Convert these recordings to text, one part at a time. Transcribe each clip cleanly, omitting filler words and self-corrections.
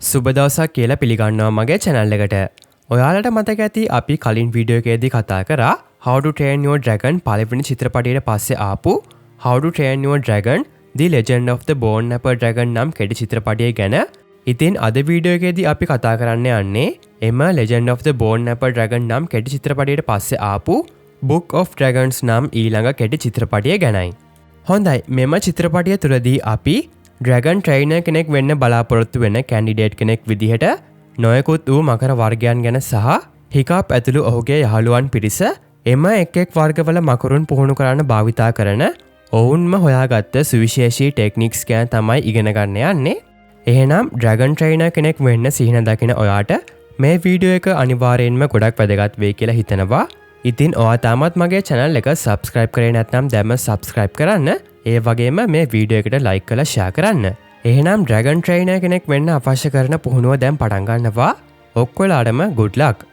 සුබ දවසක් කියලා පිළිගන්නවා මගේ channel එකට. ඔයාලට මතක ඇති අපි කලින් වීඩියෝ එකේදී කතා කරා How to Train Your Dragon පළවෙනි චිත්‍රපටයට පස්සේ ආපු How to Train Your Dragon The Legend of the Bone-Snapper Dragon නම් කෙටි චිත්‍රපටය ගැන. ඉතින් අද වීඩියෝ එකේදී අපි කතා කරන්න යන්නේ එම Legend of the Bone-Snapper Dragon නම් කෙටි චිත්‍රපටයට පස්සේ ආපු Book of Dragons නම් ඊළඟ කෙටි චිත්‍රපටය ගැනයි. හොඳයි, මෙම චිත්‍රපටය තුළදී අපි ඩ්‍රැගන් ට්‍රේනර් කෙනෙක් වෙන්න බලාපොරොත්තු වෙන කැන්ඩිඩේට් කෙනෙක් විදිහට නොයෙකුත් වූ මකර වර්ගයන් ගැන සහ හිකාප් ඇතුළු ඔහුගේ යහළුවන් පිරිස එම එක් වර්ගවල මකරුන් පුහුණු කරන්න භාවිතා කරන ඔවුන්ම හොයාගත්ත සුවිශේෂී ටෙක්නික්ස් ගැන තමයි ඉගෙන ගන්න යන්නේ. එහෙනම් ඩ්‍රැගන් ට්‍රේනර් කෙනෙක් වෙන්න සිහින දකින ඔයාට මේ වීඩියෝ එක අනිවාර්යෙන්ම ගොඩක් වැදගත් වෙයි කියලා හිතනවා. ඉතින් ඔයා තාමත් මගේ channel එක subscribe කරේ නැත්නම් දැන්ම subscribe කරන්න. ඒ වගේම මේ වීඩියෝ එකට like කරලා share කරන්න. එහෙනම් ඩ්‍රැගන් ට්‍රේනර් කෙනෙක් වෙන්න අවශ්‍ය කරන පුහුණුව දැන් පටන් ගන්නවා. ඔක්කොලාටම good luck.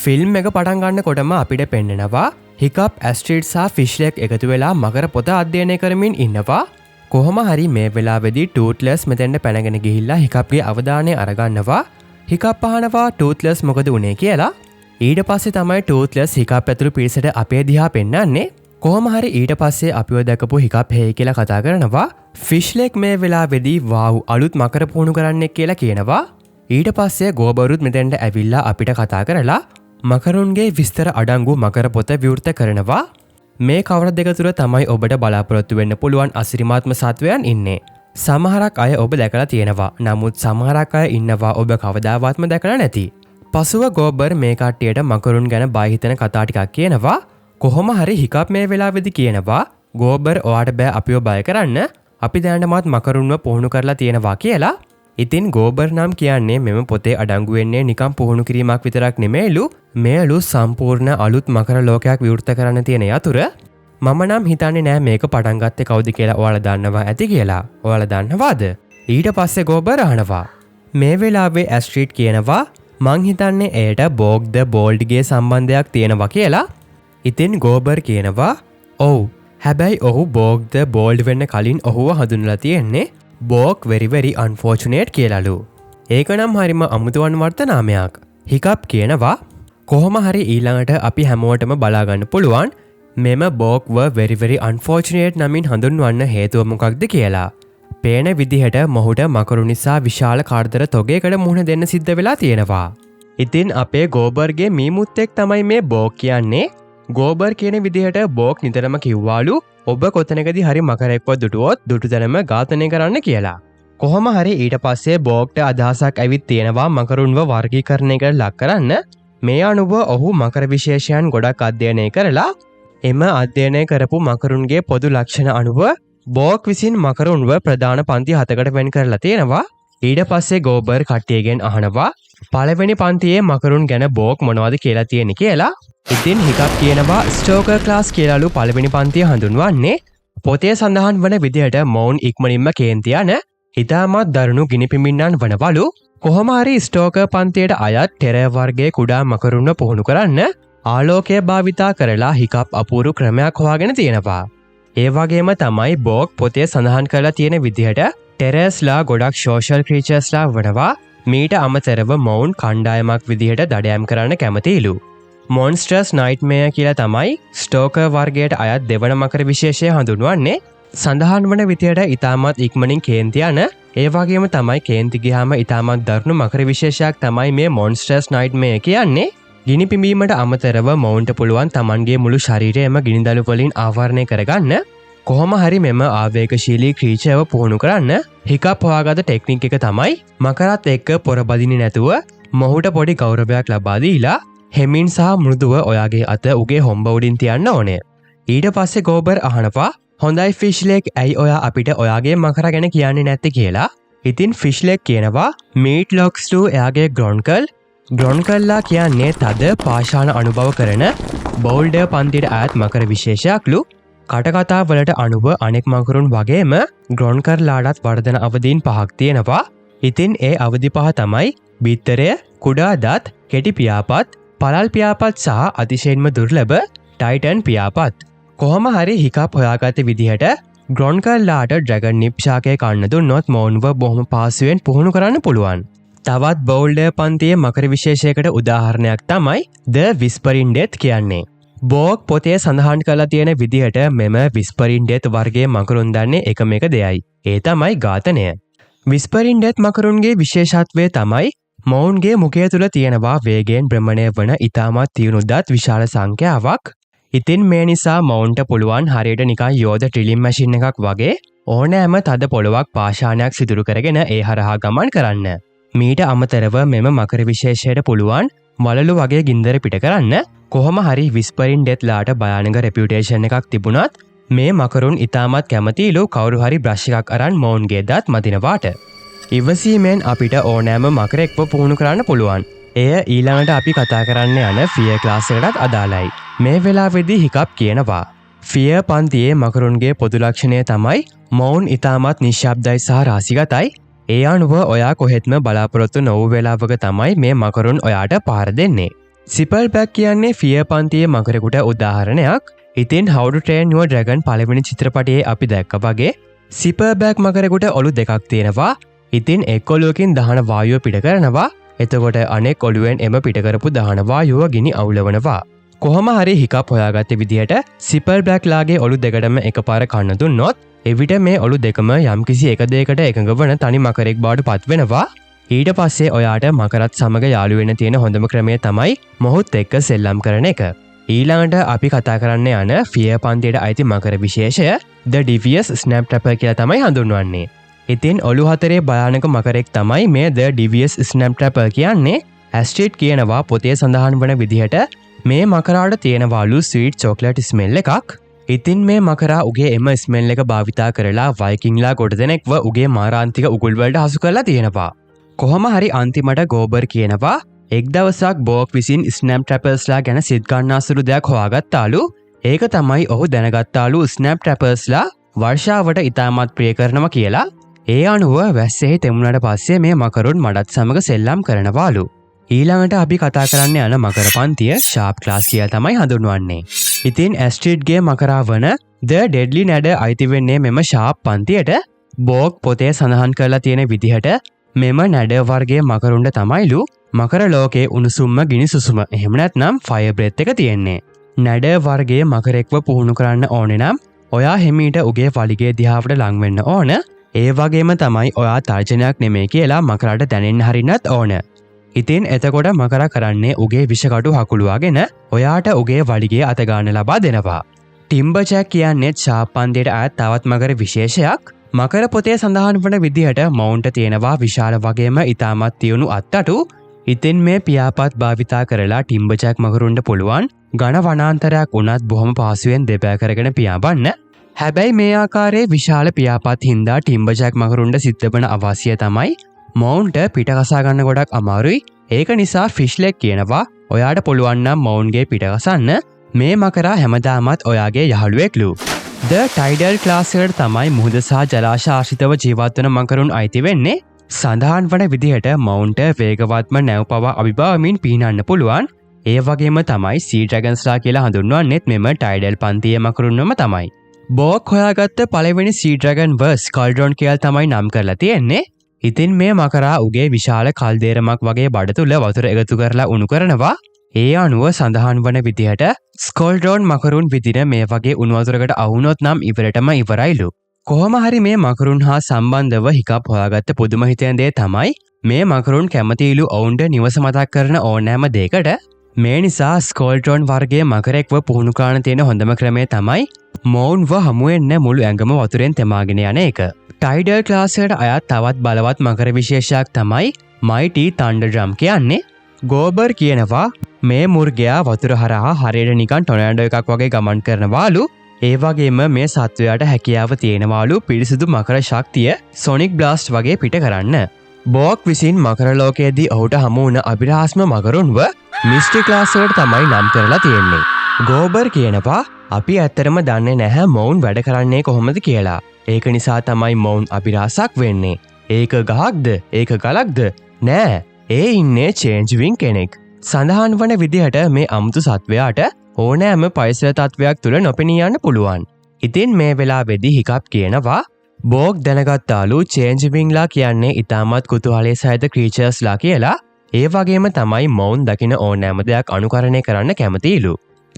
ෆිල්ම් එක පටන් ගන්නකොටම අපිට පෙන්නනවා හිකප්, ඇස්ට්‍රිඩ් සහ ෆිෂ්ලෙක් එකතු වෙලා මකර පොත අධ්‍යයනය කරමින් ඉන්නවා. කොහොම හරි මේ වෙලාවේදී ටූත්ලස් මෙතෙන්ට පැනගෙන ගිහිල්ලා හිකප්ගේ අවධානය අරගන්නවා. හිකප් අහනවා ටූත්ලස් මොකද උනේ කියලා. ඊට පස්සේ තමයි ටූත්ලස් හිකප් ඇතුළු පිරිසට අපේ දිහා පෙන්නන්නේ. කොහොම හරි ඊට පස්සේ අපිව දැකපු හිකප් හේ කියලා කතා කරනවා. ෆිෂ්ලෙක් මේ වෙලාවේදී වාව් අලුත් මකර පුහුණු කරන්නෙක් කියලා කියනවා. ඊට පස්සේ ගෝබරුත් මෙතෙන්ට ඇවිල්ලා අපිට කතා කරලා මකරුන්ගේ විස්තර අඩංගු මකර පොත විවෘත කරනවා. මේ කවර දෙක තුර තමයි ඔබට බලාපොරොත්තු වෙන්න පුළුවන් අසිරිමාත්ම සත්වයන් ඉන්නේ. සමහරක් අය ඔබ දැකලා තියෙනවා. නමුත් සමහරක් අය ඉන්නවා ඔබ කවදාවත්ම දැකලා නැති. පසුව ගෝබර් මේ කට්ටියට මකරුන් ගැන බය හිතෙන කතා ටිකක් කියනවා. කොහොම හරි හිකප් මේ වෙලාවේදී කියනවා ගෝබර් ඔයාට බෑ අපිව බය කරන්න. අපි දැනටමත් මකරුන්ව පුහුණු කරලා තියෙනවා කියලා. ඉතින් ගෝබර් නම් කියන්නේ මෙම පොතේ අඩංගු වෙන්නේ නිකම් පුහුණු කිරීමක් විතරක් නෙමෙයිලු. මේලු සම්පූර්ණ අලුත් මකර ලෝකයක් විවෘත කරන්න තියෙන යතුරු. මම නම් හිතන්නේ නෑ මේක පටන් ගත්තේ කවුද කියලා. ඔයාලා දන්නවා ඇති කියලා. ඔයාලා දන්නවාද? ඊට පස්සේ ගෝබර් අහනවා. මේ වෙලාවේ ඇස්ට්‍රිඩ් කියනවා මං හිතන්නේ එයට බෝග් ද බෝල්ඩ්ගේ සම්බන්ධයක් තියෙනවා කියලා. ඉතින් ගෝබර් කියනවා ඔව්. හැබැයි ඔහු බෝග් ද බෝල්ඩ් වෙන්න කලින් ඔහුව හඳුන්වලා තියෙන්නේ බෝක් very unfortunate කියලාලු. ඒක නම් හරිම අමුතුවන් වර්තනාමයක්. හිකප් කියනවා කොහොම හරි ඊළඟට අපි හැමෝටම බලාගන්න පුළුවන් මෙම බෝක්ව very unfortunate නමින් හඳුන්වන්න හේතුව මොකක්ද කියලා. පේන විදිහට මොහුට මකරු නිසා විශාල කාර්දර තොගයකට මුහුණ දෙන්න සිද්ධ වෙලා තියෙනවා. ඉතින් අපේ ගෝබර්ගේ මීමුත්තෙක් තමයි මේ බෝක් කියන්නේ. ගෝබර් කියන විදිහට බෝක් නිතරම කිව්වාලු ඔබ කොතනකදී හරි මකරෙක්ව දුටුවොත් දුටු තැනම ඝාතනය කරන්න කියලා. කොහොම හරි ඊට පස්සේ බෝක්ට අදහසක් ඇවිත් තියෙනවා මකරුන්ව වර්ගීකරණයකට ලක් කරන්න. මේ අනුව ඔහු මකර විශේෂයන් ගොඩක් අධ්‍යයනය කරලා එම අධ්‍යයනය කරපු මකරුන්ගේ පොදු ලක්ෂණ අනුව බෝක් විසින් මකරුන්ව ප්‍රධාන පන්ති 7කට වෙන් කරලා තියෙනවා. ඊට පස්සේ ගෝබර් කට්ටියගෙන් අහනවා පළවෙනි පන්තියේ මකරුන් ගැන බෝක් මොනවද කියලා තියෙන්නේ කියලා. ඉතින් හිකප් කියනවා ස්ටෝකර් ක්ලාස් කියලාලු පළවෙනි පන්තිය හඳුන්වන්නේ. පොතේ සඳහන් වන විදිහට මොවුන් ඉක්මනින්ම කේන්ති යන ඉතාමත් දරුණු ගිනි පිඹින්නන් වනවලු. කොහොම හරි ස්ටෝකර් පන්තියට අයත් ටෙරර් වර්ගයේ කුඩා මකරුන්ව පුහුණු කරන්න ආලෝකය භාවිතා කරලා හිකප් අපූරු ක්‍රමයක් හොයාගෙන තියෙනවා. ඒ වගේම තමයි බෝක් පොතේ සඳහන් කරලා තියෙන විදිහට ටෙරර්ස්ලා ගොඩක් සෝෂල් ක්‍රීචර්ස්ලා වනවා. මීට අමතරව මොවුන් කණ්ඩායමක් විදිහට දඩයම් කරන්න කැමතිලු. මොන්ස්ටර්ස් නයිට්මෙයර් කියලා තමයි ස්ටෝකර් වර්ගයට අයත් දෙවන මකර විශේෂය හඳුන්වන්නේ. සඳහන් වන විදිහට ඉතාමත් ඉක්මනින් කේන්ති යන ඒ වගේම තමයි කේන්ති ගියාම ඉතාමත් දරුණු මකර විශේෂයක් තමයි මේ මොන්ස්ටර්ස් නයිට්මෙයර් කියන්නේ. ගිනි පිඹීමට අමතරව මොවුන්ට පුළුවන් තමන්ගේ මුළු ශරීරයම ගිනිදළු වලින් ආවරණය කරගන්න. කොහොම හරි මෙම ආවේගශීලී ක්‍රීචර්ව පුහුණු කරන්න හිකප් හොයාගත ටෙක්නික් එක තමයි මකරත් එක්ක පොරබදින්නේ නැතුව මොහුට පොඩි ගෞරවයක් ලබා දීලා හෙමින් සහ මෘදුව ඔයාගේ අත උගේ හොම්බ උඩින් තියන්න ඕනේ. ඊට පස්සේ ගෝබර් අහනවා හොඳයි ෆිෂ්ලෙක් ඇයි ඔයා අපිට ඔයාගේ මකර ගැන කියන්නේ නැත්තේ කියලා. ඉතින් ෆිෂ්ලෙක් කියනවා මීට් ලොක්ස් ටු එයාගේ ග්‍රොන්කල්ලා කියන්නේ තද පාෂාණ අනුභව කරන බෝල්ඩර් පන්තියට අයත් මකර විශේෂයක්ලු. කටකතා වලට අනුව අනෙක් මකරුන් වගේම ග්‍රොන්කර්ලාටත් වර්ධන අවදීන් 5ක් තියෙනවා. ඉතින් ඒ අවදි 5 තමයි බිත්තරය, කුඩා දත්, කෙටි පියාපත්, පළල් පියාපත් සහ අතිශයින්ම දුර්ලභ ටයිටන් පියාපත්. කොහොම හරි හිකප් හොයාගත විදිහට ග්‍රොන්කල්ලාට ඩ්‍රැගන් නිප්ෂාකය කන්න දුන්නොත් මෝන්ව බොහොම පාසුවෙන් පුහුණු කරන්න පුළුවන්. තවත් බෞල්ඩ පන්තිය මකර විශේෂයකට උදාහරණයක් තමයි ද විස්පරින් ඩෙත් කියන්නේ. බෝක් පොතේ සඳහන් කලා තියෙන විදිහට මෙම විස්පරින් ඩෙත් වර්ගේ මකරුන් දන්නේ එකම එක දෙයයි. ඒ තමයි ඝාතනය. විස්පරින් ඩෙත් මකරුන්ගේ විශේෂත්වය තමයි මොවුන්ගේ මුකය තුළ තියෙනවා වේගෙන් භ්‍රමණය වන ඉතාමත් තියුණුදත් විශාල සංඛ්‍යාවක්. ඉතින් මේ නිසා මවුන්ට පුළුවන් හරියට නිකන් යෝධ ට්‍රිලිම් මැෂින් එකක් වගේ ඕනෑම තද පොළොවක් පාෂාණයක් සිදුරු කරගෙන ඒ හරහා ගමන් කරන්න. මීට අමතරව මෙම මකර විශේෂයට පුළුවන් වලලු වගේ ගින්දර පිට කරන්න. කොහොම හරි විස්පරින් ඩෙත්ලාට භයානක රෙපියුටේෂන් එකක් තිබුණත් මේ මකරුන් ඉතාමත් කැමතිලු කවුරු හරි බ්‍රෂ් එකක් අරන් මොවුන්ගේ දත් මදිනවාට. ඉවසීමෙන් අපිට ඕනෑම මකරෙක්ව පුහුණු කරන්න පුළුවන්. එය ඊළඟට අපි කතා කරන්න යන ෆිය ක්ලාස් එකටත් අදාළයි. මේ වෙලාවේදී හිකප් කියනවා. ෆිය පන්තියේ මකරුන්ගේ පොදු ලක්ෂණය තමයි මොවුන් ඉතාමත් නිශ්ශබ්දයි සහ රාසිගතයි. ඒ අනුව ඔයා කොහෙත්ම බලාපොරොත්තු නොවූ වෙලාවක තමයි මේ මකරුන් ඔයාට පහර දෙන්නේ. සිපල් බැක් කියන්නේ ෆිය පන්තියේ මකරෙකුට උදාහරණයක්. ඉතින් How to Train Your Dragon පළවෙනි චිත්‍රපටයේ අපි දැක්ක වගේ සිපල් බැක් මකරෙකුට ඔලු දෙකක් තියෙනවා. ඉතින් එක් ඔලුවකින් දහන වායුව පිට කරනවා. එතකොට අනෙක් ඔලුවෙන් එම පිටකරපු දහන වායුව ගිනි අවුලවනවා. කොහොම හරි හිකප් හොයාගත්ත විදිහට සිපල් බ්ලැක්ලාගේ ඔලු දෙකටම එකපාර කන්න දුන්නොත් එවිට මේ ඔලු දෙකම යම්කිසි එක දෙයකට එකඟ වන තනි මකරෙක් බවට පත් වෙනවා. ඊට පස්සේ ඔයාට මකරත් සමග යාළු වෙන්න තියෙන හොඳම ක්‍රමය තමයි මොහුත් එක්ක සෙල්ලම් කරන එක. ඊළඟට අපි කතා කරන්න යන ෆිය පන්තියට අයිති මකර විශේෂය The Devious Snaptrapper කියලා තමයි හඳුන්වන්නේ. ඉතින් ඔලු හතරේ භයානක මකරෙක් තමයි මේ The Devious Snaptrapper කියන්නේ. ඇස්ට්‍රිඩ් කියනවා පොතේ සඳහන් වන විදිහට මේ මකරාට තියෙනවාලු ස්වීට් චොක්ලට් ස්මෙල් එකක්. ඉතින් මේ මකරා උගේ එම ස්මෙල් එක භාවිතා කරලා වයිකින්ලා ගොඩ දෙනෙක්ව උගේ මාරාන්තික උගුල්වලට හසු කරලා තියෙනවා. කොහොම හරි අන්තිමට ගෝබර් කියනවා එක් දවසක් බෝක් විසින් ස්නැප්ට්‍රැපර්ස්ලා ගැන සිත් ගන්නාසුළු දෙයක් හොයාගත්තාලු. ඒක තමයි ඔහු දැනගත්තාලු ස්නැප්ට්‍රැපර්ස්ලා වර්ෂාවට ඉතාමත් ප්‍රිය කරනවා කියලා. ඒ අනුව වැස්සෙහි තෙමුණට පස්සේ මේ මකරුන් මඩත් සමග සෙල්ලම් කරනවාලු. ඊළඟට අපි කතා කරන්න යන මකර පන්තිය ශාප් ක්ලාස් කියලා තමයි හඳුන්වන්නේ. ඉතින් ඇස්ට්‍රිඩ්ගේ මකරා වන The Deadly නැඩ අයිති වෙන්නේ මෙම ශාප් පන්තියට. බෝක් පොතේ සඳහන් කරලා තියෙන විදිහට මෙම නැඩ වර්ගයේ මකරුන්ට තමයිලු මකර ලෝකයේ උණුසුම්ම ගිනි සුසුම එහෙම නැත්නම් ෆයර් බ්‍රෙත් එක තියෙන්නේ. නැඩ වර්ගයේ මකරෙක්ව පුහුණු කරන්න ඕනේ නම් ඔයා හිමීට උගේ වලිගේ දිහාවට ලං වෙන්න ඕන. ඒ වගේම තමයි ඔයා තර්ජනයක් නෙමෙයි කියලා මකරාට දැනෙන්න හරින්නත් ඕන. ඉතින් එතකොට මකරා කරන්නේ උගේ විෂකටු හකුළුවාගෙන ඔයාට උගේ වලිගේ අත ගන්න ලබා දෙනවා. ටිම්බර්ජැක් කියන්නේ ශාප් පන්තියට අයත් තවත් මකර විශේෂයක්. මකර පොතේ සඳහන් වන විදිහට මවුන්ට තියෙනවා විශාල වගේම ඉතාමත් තියුණු අත්තටු. ඉතින් මේ පියාපත් භාවිතා කරලා ටිම්බර්ජැක් මකරුන්ට පුළුවන් ඝන වනාන්තරයක් උනත් බොහොම පහසුවෙන් දෙපෑ කරගෙන පියාඹන්න. හැබැයි මේ ආකාරයේ විශාල පියාපත් හින්දා ටිම්බර්ජැක් මකරුන්ට සිද්ධ වන අවශ්‍ය තමයි මවුන්ට පිට කසා ගන්න ගොඩක් අමාරුයි. ඒක නිසා ෆිෂ්ලෙක් කියනවා ඔයාට පුළුවන් නම් මවුන්ගේ පිට කසන්න. මේ මකරා හැමදාමත් ඔයාගේ යහළුවෙක්ලු. The Tidal ක්ලාස් එකට තමයි මුහුද සහ ජලාශ ආශ්‍රිතව ජීවත් වන මකරුන් අයිති වෙන්නේ. සඳහන් වන විදිහට මවුන්ට වේගවත්ම නැව් පවා අභිභවමින් පීනන්න පුළුවන්. ඒ වගේම තමයි සී ඩ්‍රැගන්ස්ලා කියලා හඳුන්වන්නෙත් මෙම ටයිඩල් පන්තියේ මකරුන්වම තමයි. බෝක් හොයාගත්ත පළවෙනි සී ඩ්‍රැගන් වර්ස් කල්ඩ්‍රොන් කියලා තමයි නම් කරලා තියෙන්නේ. ඉතින් මේ මකරා උගේ විශාල කල්දේරමක් වගේ බඩ තුල වතුර එකතු කරලා උණු කරනවා. ඒ අනුව සඳහන් වන විදිහට ස්කොල්ඩ්‍රෝන් මකරුන් විදින මේ වගේ උණු වතුරකට අහුනොත් නම් ඉවරටම ඉවරයිලු. කොහොම හරි මේ මකරුන් හා සම්බන්ධව හිකප් හොයාගත්ත පුදුම හිතෙන දේ තමයි මේ මකරුන් කැමතිලු ඔවුන්ට නිවස මතක් කරන ඕනෑම දෙයකට. මේ නිසා ස්කොල්ඩ්‍රෝන් වර්ගයේ මකරෙක්ව පුහුණු කරන්න තියෙන හොඳම ක්‍රමය තමයි මොවුන්ව හමුවෙන්න මුළු ඇඟම වතුරෙන් තෙමාගෙන යන එක. ටයිඩල් ක්ලාස් එකට අයත් තවත් බලවත් මකර විශේෂයක් තමයි මයිටි තන්ඩර් ඩ්‍රම් කියන්නේ. ගෝබර් කියනවා මේ මුර්ගයා වතුර හරහා හරියට නිකන් ටොනෑඩෝ එකක් වගේ ගමන් කරනවාලු. ඒ වගේම මේ සත්වයාට හැකියාව තියෙනවාලු පිරිසිදු මකර ශක්තිය සොනික් බ්ලාස්ට් වගේ පිට කරන්න. බෝක් විසින් මකර ලෝකයේදී ඔහුට හමු වුණ අභිරහස්ම මකරුන්ව මිස්ටි ක්ලාස් එකට තමයි නම් කරලා තියෙන්නේ. ගෝබර් කියනවා අපි ඇත්තරම දන්නේ නැහැ මොවුන් වැඩ කරන්නේ කොහොමද කියලා. ඒක නිසා තමයි මොවුන් අභිරහසක් වෙන්නේ. ඒක ගහක්ද? ඒක ගලක්ද? නෑ. ඒ ඉන්නේ චේන්ජ්වින් කෙනෙක්. සඳහන් වන විදිහට මේ අමුතු සත්වයාට ඕනෑම පරිසර තත්ත්වයක් තුළ නොපෙනී යන්න පුළුවන්. ඉතින් මේ වෙලාවේදී හිකප් කියනවා බෝග් දැනගත්තාලු චේන්ජ්වින්ලා කියන්නේ ඉතාමත් කුතුහලයේ සහිත ක්‍රීචර්ස්ලා කියලා. ඒ වගේම තමයි මොවුන් දකින ඕනෑම දෙයක් අනුකරණය කරන්න කැමතිලු.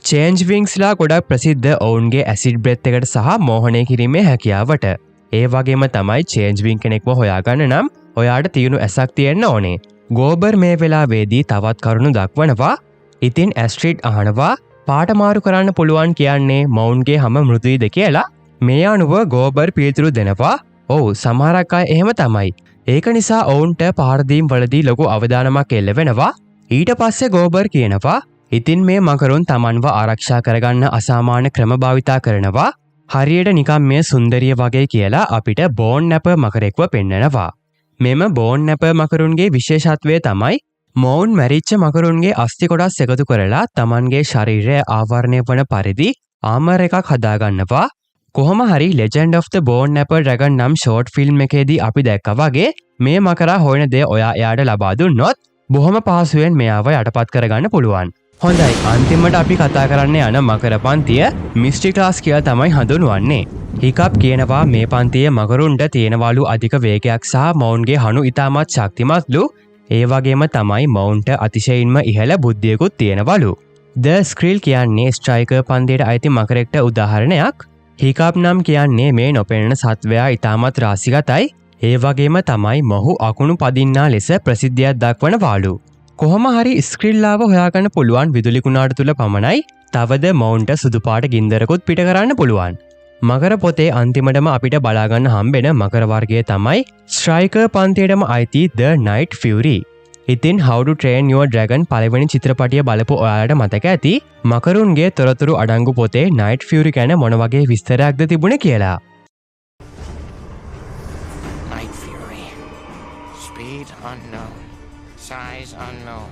චේන්ජ්වින්ස්ලා ගොඩක් ප්‍රසිද්ධ ඔවුන්ගේ ඇසිඩ් බ්‍රෙත් එකට සහ මෝහනය කිරීමේ හැකියාවට. ඒ වගේම තමයි චේන්ජ්වින් කෙනෙක්ව හොයාගන්න නම් ඔයාට තියුණු ඇසක් තියෙන්න ඕනේ. ගෝබර් මේ වෙලාවේදී තවත් කරුණු දක්වනවා. ඉතින් ඇස්ට්‍රිඩ් අහනවා පාටමාරු කරන්න පුළුවන් කියන්නේ මොවුන්ගේ හම මෘදුයිද කියලා. මේ අනුව ගෝබර් පිළිතුරු දෙනවා ඔව් සමහරක් අය එහෙම තමයි. ඒක නිසා ඔවුන්ට පාරදීම් වලදී ලොකු අවධානමක් එල්ල වෙනවා. ඊට පස්සේ ගෝබර් කියනවා ඉතින් මේ මකරුන් තමන්ව ආරක්ෂා කරගන්න අසාමාන්‍ය ක්‍රම භාවිතා කරනවා. හරියට නිකම් මේ සුන්දරිය වගේ කියලා අපිට බෝන් නැප මකරෙක්ව පෙන්නනවා. මෙම බෝන් නැප මකරුන්ගේ විශේෂත්වය තමයි මොවුන් මැරිච්ච මකරුන්ගේ අස්ති කොටස් එකතු කරලා තමන්ගේ ශරීරය ආවරණය වන පරිදි ආමර් එකක් හදාගන්නවා. කොහොම හරි Legend of the Bone Napper Dragon නම් ෂෝට් ෆිල්ම් එකේදී අපි දැක්කා වගේ මේ මකරා හොයන දේ ඔයා එයාට ලබා දුන්නොත් බොහොම පහසුවෙන් මෙයාව යටපත් කරගන්න පුළුවන්. හොඳයි අන්තිමට අපි කතා කරන්න යන මකර පන්තිය මිස්ටි ක්ලාස් කියලා තමයි හඳුන්වන්නේ. හිකප් කියනවා මේ පන්තිය මකරුන්ට තියෙනවලු අධික වේගයක් සහ මොවුන්ගේ හනු ඉතාමත් ශක්තිමත්ලු. ඒ වගේම තමයි මොවුන්ට අතිශයින්ම ඉහළ බුද්ධියකුත් තියෙනවලු. ද ස්ක්‍රීල් කියන්නේ ස්ට්‍රයිකර් පන්තියට අයිති මකරෙක්ට උදාහරණයක්. හිකප් නම් කියන්නේ මේ නොපෙනෙන සත්වයා ඉතාමත් රාසිගතයි. ඒ වගේම තමයි මොහු අකුණු පදින්නා ලෙස ප්‍රසිද්ධියක් දක්වනවාලු. කොහොම හරි ස්ක්‍රිල්ලාව හොයාගන්න පුළුවන් විදුලි කුණාටු තුල පමණයි. තවද මොවුන්ට සුදු පාට ගින්දරකුත් පිට කරන්න පුළුවන්. මකර පොතේ අන්තිමටම අපිට බලාගන්න හම්බෙන මකර වර්ගය තමයි ස්ට්‍රයිකර් පන්තියටම අයිති The Night Fury. ඉතින් How to Train Your Dragon පළවෙනි චිත්‍රපටිය බලපු ඔයාලට මතක ඇති මකරුන්ගේ තොරතුරු අඩංගු පොතේ Night Fury ගැන මොන වගේ විස්තරයක්ද තිබුණේ කියලා. Night Fury. Speed unknown. Size unknown.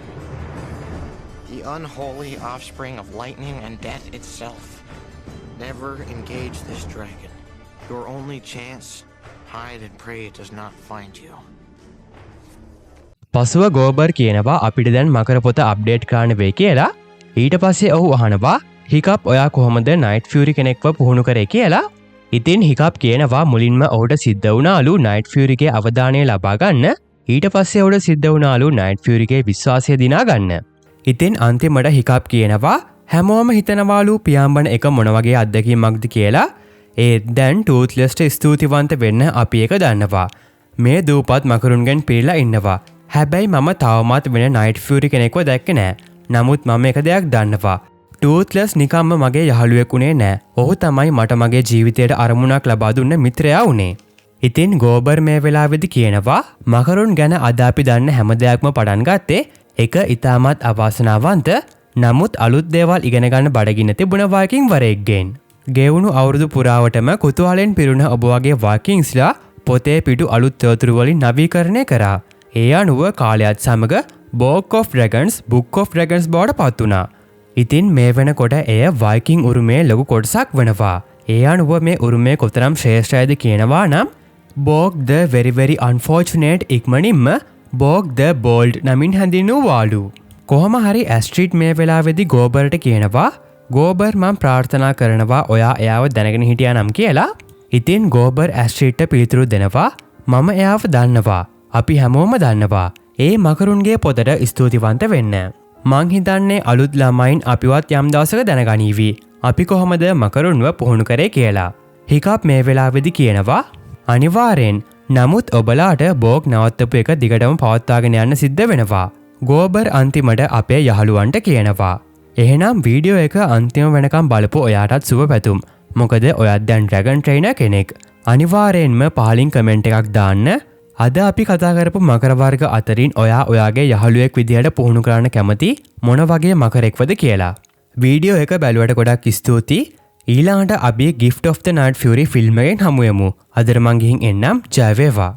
The unholy offspring of lightning and death itself. Never engage this dragon. Your only chance, hide and pray it does not find you. පසුව ගෝබර් කියනවා අපිට දැන් මකර පොත අප්ඩේට් කරන්න වෙයි කියලා. ඊට පස්සේ ඔහු අහනවා හිකප් ඔයා කොහොමද නයිට් ෆියුරි කෙනෙක්ව පුහුණු කරේ කියලා. ඉතින් හිකප් කියනවා මුලින්ම ඔහුට සිද්ධ වුණාලු නයිට් ෆියුරිගේ අවධානය ලබා ගන්න. ඊට පස්සේ ඔහුට සිද්ධ වුණාලු නයිට් ෆියුරිගේ විශ්වාසය දිනා ගන්න. ඉතින් අන්තිමට හිකප් කියනවා හැමෝම හිතනවාලු පියාඹන එක මොන වගේ අත්දැකීමක්ද කියලා. ඒත් දැන් ටූත්ලස්ට ස්තුතිවන්ත වෙන්න අපි එක දන්නවා. මේ දූපත් මකරුන්ගෙන් පිරලා ඉන්නවා. හැබැයි මම තවමත් වෙන නයිට් ෆියුරි කෙනෙක්ව දැක්කේ නෑ. නමුත් මම එක දෙයක් දන්නවා. ටූත්ලස් නිකම්ම මගේ යහළුවෙක් උනේ නෑ. ඔහු තමයි මට මගේ ජීවිතයට අරමුණක් ලබා දුන්න මිත්‍රයා උනේ. ඉතින් ගෝබර් මේ වෙලාවේදී කියනවා මකරුන් ගැන අද අපි දන්න හැම දෙයක්ම පටන් ගත්තේ එක ඉතාමත් අවාසනාවන්ත නමුත් අලුත් දේවල් ඉගෙන ගන්න බඩගින්න තිබුණ වයිකින් වරෙක්ගෙන්. ගෙවුණු අවුරුදු පුරාවටම කුතුහලෙන් පිරුණ ඔබ වගේ වයිකින්ස්ලා පොතේ පිටු අලුත් තොරතුරු වලින් නවීකරණය කරා. ඒ අනුව කාලයත් සමග Book of Dragons Book of Dragons බවට පත් වුණා. ඉතින් මේ වෙනකොට එය වයිකින් උරුමේ ලොකු කොටසක් වෙනවා. ඒ අනුව මේ උරුමේ කොතරම් ශ්‍රේෂ්ඨයිද කියනවා නම් Bog the Very Very Unfortunate ඉක්මනින්ම Bog the Bold නමින් හැඳින්වුවාලු. කොහොම හරි ඇස්ට්‍රිඩ් මේ වෙලාවේදී ගෝබර්ට කියනවා ගෝබර් මම ප්‍රාර්ථනා කරනවා ඔයා එයාව දැනගෙන හිටියා නම් කියලා. ඉතින් ගෝබර් ඇස්ට්‍රිඩ්ට පිළිතුරු දෙනවා මම එයාව දන්නවා. අපි හැමෝම දන්නවා. ඒ මකරුන්ගේ පොතට ස්තුතිවන්ත වෙන්න. මං හිතන්නේ අලුත් ළමයින් අපිවත් යම් දවසක දැනගනීවි. අපි කොහොමද මකරුන්ව පුහුණු කරේ කියලා. හිකප් මේ වෙලාවේදී කියනවා අනිවාර්යෙන්. නමුත් ඔබලාට බෝග් නවත්තපු එක දිගටම පවත්වාගෙන යන්න සිද්ධ වෙනවා. ගෝබර් අන්තිමට අපේ යහළුවන්ට කියනවා. එහෙනම් වීඩියෝ එක අන්තිම වෙනකම් බලපු ඔයාටත් සුබ පැතුම්. මොකද ඔයත් දැන් ඩ්‍රැගන් ට්‍රේනර් කෙනෙක්. අනිවාර්යෙන්ම පහලින් කමෙන්ට් එකක් දාන්න. අද අපි කතා කරපු මකර වර්ග අතරින් ඔයා ඔයාගේ යහළුවෙක් විදිහට පුහුණු කරන්න කැමති මොන වගේ මකරෙක්වද කියලා. වීඩියෝ එක බැලුවට ගොඩක් ස්තුතියි. ඊළඟට අපි Gift of the Night Fury film එකෙන් හමු වෙමු. අද මං ගිහින් එන්නම්. ජය වේවා.